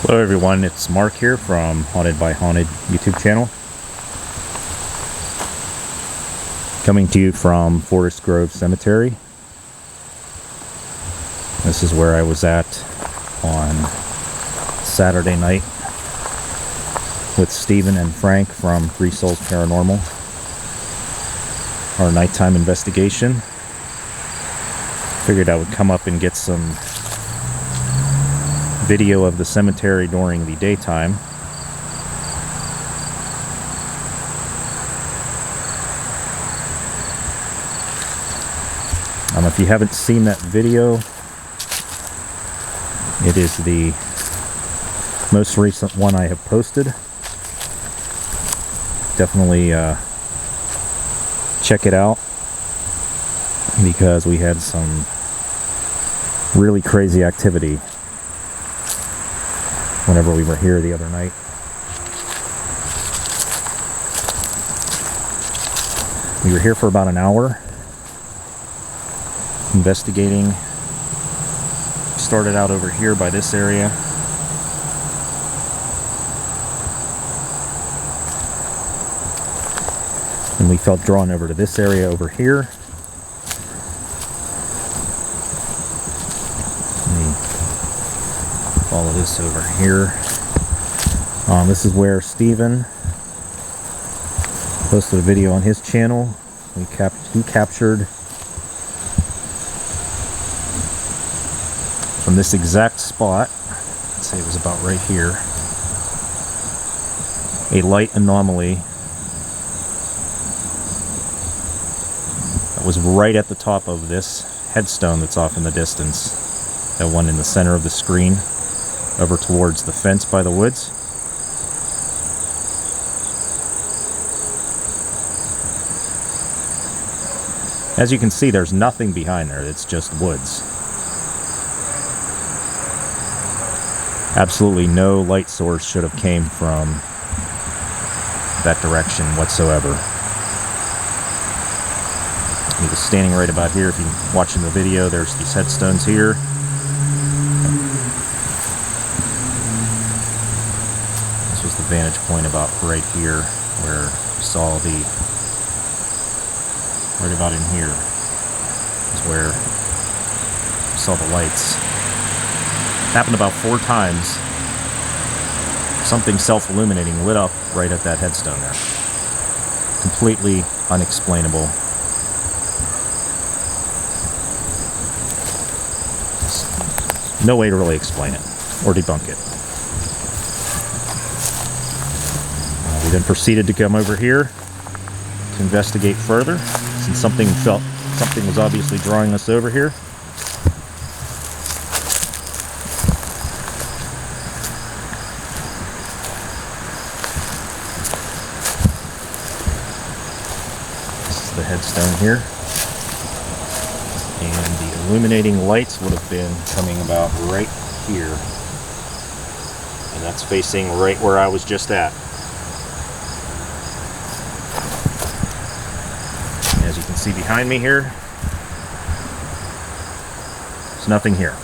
Hello everyone, it's Mark here from Haunted by Haunted YouTube channel. Coming to you from Forest Grove Cemetery. This is where I was at on Saturday night with Steven and Frank from Souls Paranormal. Our nighttime investigation. Figured I would come up and get some video of the cemetery during the daytime. If you haven't seen that video, it is the most recent one I have posted. Definitely check it out, because we had some really crazy activity whenever we were here the other night. We were here for about an hour investigating. Started out over here by this area. And we felt drawn over to this area over here. Follow this over here. This is where Steven posted a video on his channel. He captured from this exact spot, let's say it was about right here, a light anomaly that was right at the top of this headstone that's off in the distance. That one in the center of the screen, over towards the fence by the woods. As you can see, there's nothing behind there, it's just woods. Absolutely no light source should have came from that direction whatsoever. He was standing right about here. If you're watching the video, there's these headstones here. This was the vantage point about right here, where you saw the, right about in here is where you saw the lights. Happened about 4 times. Something self-illuminating lit up right at that headstone there. Completely unexplainable. No way to really explain it or debunk it. We then proceeded to come over here to investigate further, since something was obviously drawing us over here. The headstone here, and the illuminating lights would have been coming about right here, and that's facing right where I was just at. And as you can see behind me here, there's nothing here.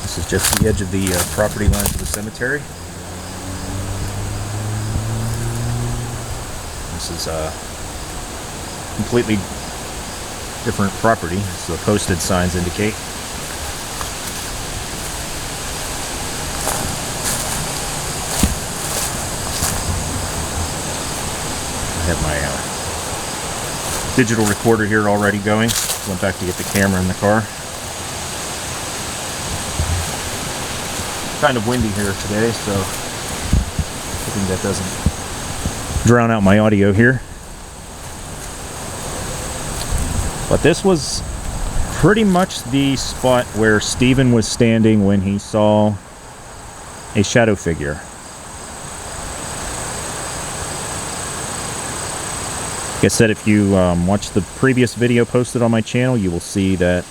This is just the edge of the property lines of the cemetery. This is a completely different property, as the posted signs indicate. I have my digital recorder here already going. Went back to get the camera in the car. Kind of windy here today, so hoping that doesn't drown out my audio here. But this was pretty much the spot where Steven was standing when he saw a shadow figure. Like I said, if you watch the previous video posted on my channel, you will see that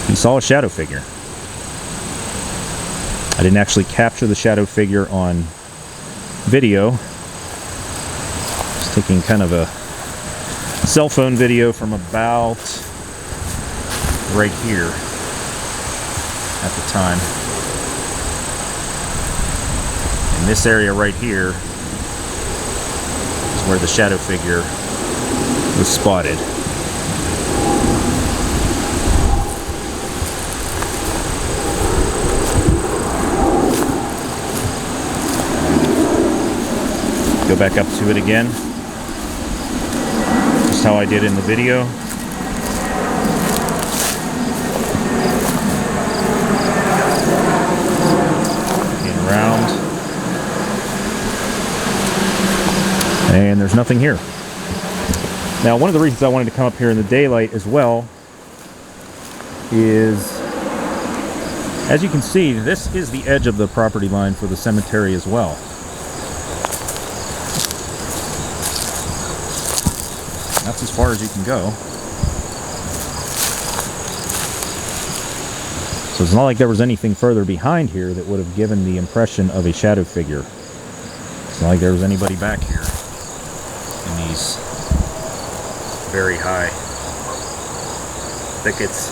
he saw a shadow figure. I didn't actually capture the shadow figure on video. Taking kind of a cell phone video from about right here at the time. And this area right here is where the shadow figure was spotted. Go back up to it again. Just how I did in the video. Looking around. And there's nothing here. Now, one of the reasons I wanted to come up here in the daylight as well is, as you can see, this is the edge of the property line for the cemetery as well. That's as far as you can go. So it's not like there was anything further behind here that would have given the impression of a shadow figure. It's not like there was anybody back here in these very high thickets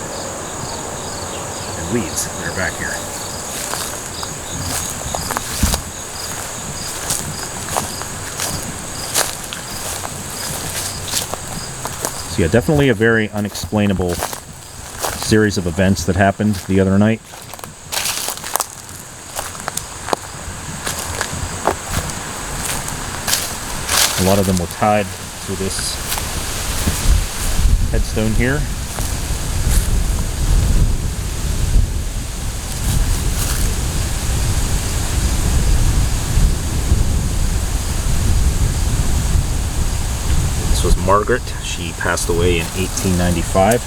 and weeds that are back here. So yeah, definitely a very unexplainable series of events that happened the other night. A lot of them were tied to this headstone here. This was Margaret. She passed away in 1895.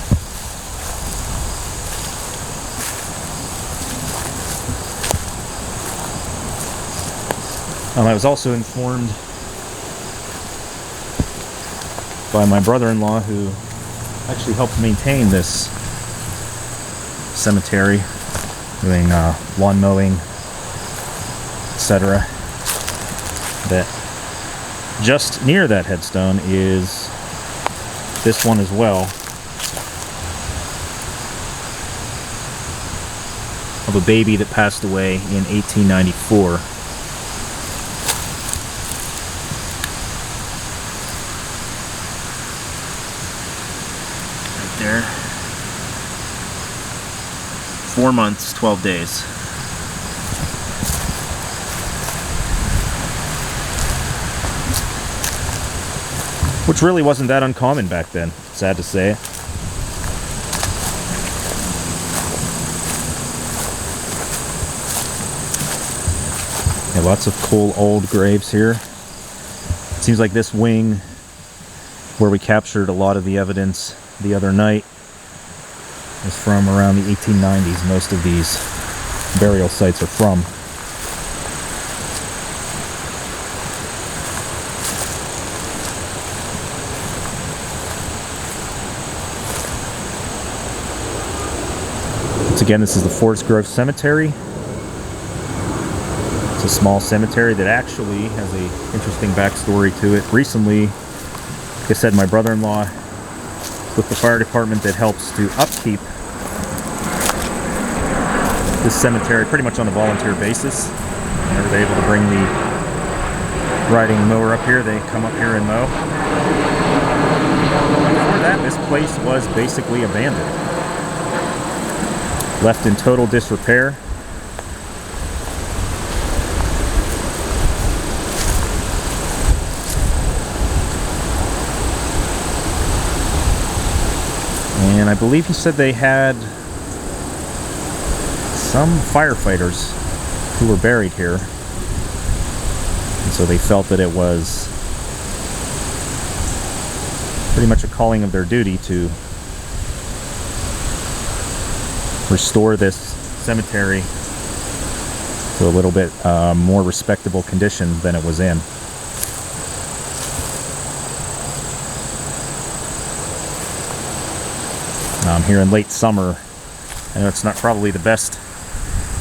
I was also informed by my brother-in-law, who actually helped maintain this cemetery, doing lawn mowing, etc., that just near that headstone is this one as well, of a baby that passed away in 1894. Right there. 4 months, 12 days. Which really wasn't that uncommon back then, sad to say. Yeah, lots of cool old graves here. It seems like this wing, where we captured a lot of the evidence the other night, is from around the 1890s. Most of these burial sites are from. Once again, this is the Forest Grove Cemetery. It's a small cemetery that actually has an interesting backstory to it. Recently, like I said, my brother-in-law with the fire department that helps to upkeep this cemetery pretty much on a volunteer basis. Whenever they're able to bring the riding mower up here, they come up here and mow. Before that, this place was basically abandoned, left in total disrepair. And I believe he said they had some firefighters who were buried here. And so they felt that it was pretty much a calling of their duty to restore this cemetery to a little bit more respectable condition than it was in. Here in late summer, I know it's not probably the best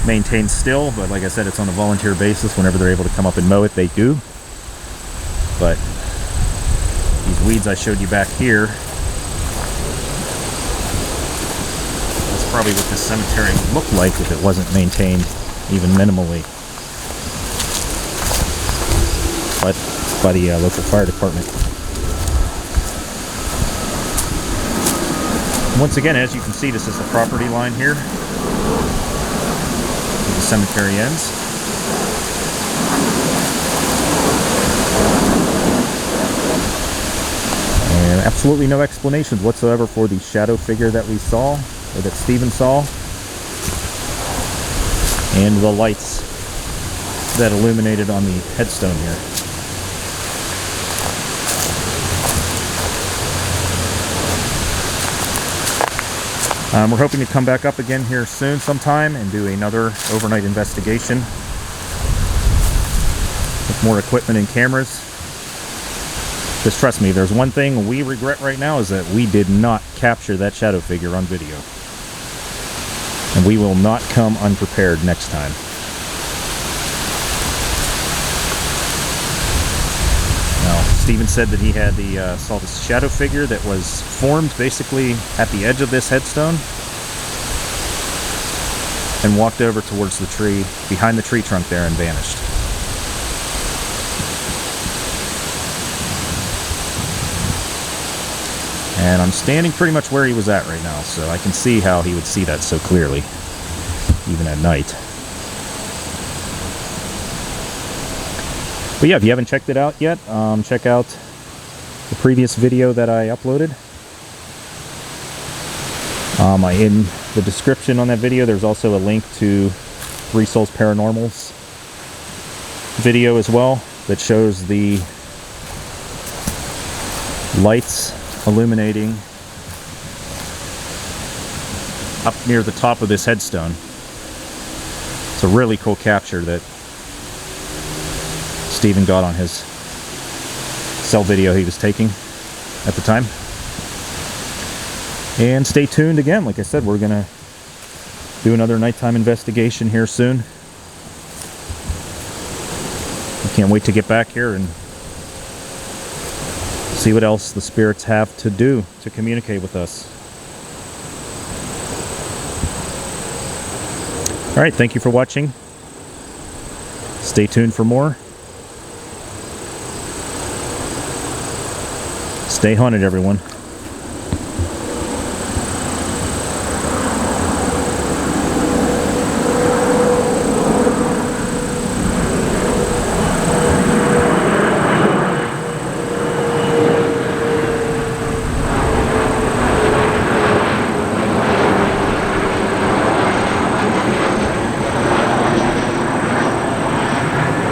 maintained still, but like I said, it's on a volunteer basis. Whenever they're able to come up and mow it, they do. But These weeds I showed you back here, that's probably what this cemetery would look like if it wasn't maintained even minimally by the local fire department. Once again, as you can see, this is the property line here where the cemetery ends. And absolutely no explanations whatsoever for the shadow figure that we saw, or that Stephen saw, and the lights that illuminated on the headstone here. We're hoping to come back up again here soon sometime and do another overnight investigation with more equipment and cameras. Just trust me, there's one thing we regret right now, is that we did not capture that shadow figure on video. And we will not come unprepared next time. Now, Stephen said that he had saw this shadow figure that was formed basically at the edge of this headstone and walked over towards the tree, behind the tree trunk there, and vanished. And I'm standing pretty much where he was at right now, so I can see how he would see that so clearly, even at night. But yeah, if you haven't checked it out yet, check out the previous video that I uploaded. In the description on that video, there's also a link to Souls Paranormal's video as well, that shows the lights illuminating up near the top of this headstone. It's a really cool capture that Stephen got on his cell video he was taking at the time. And stay tuned again. Like I said, we're gonna do another nighttime investigation here soon. I can't wait to get back here and see what else the spirits have to do to communicate with us. Alright, thank you for watching. Stay tuned for more. Stay haunted, everyone.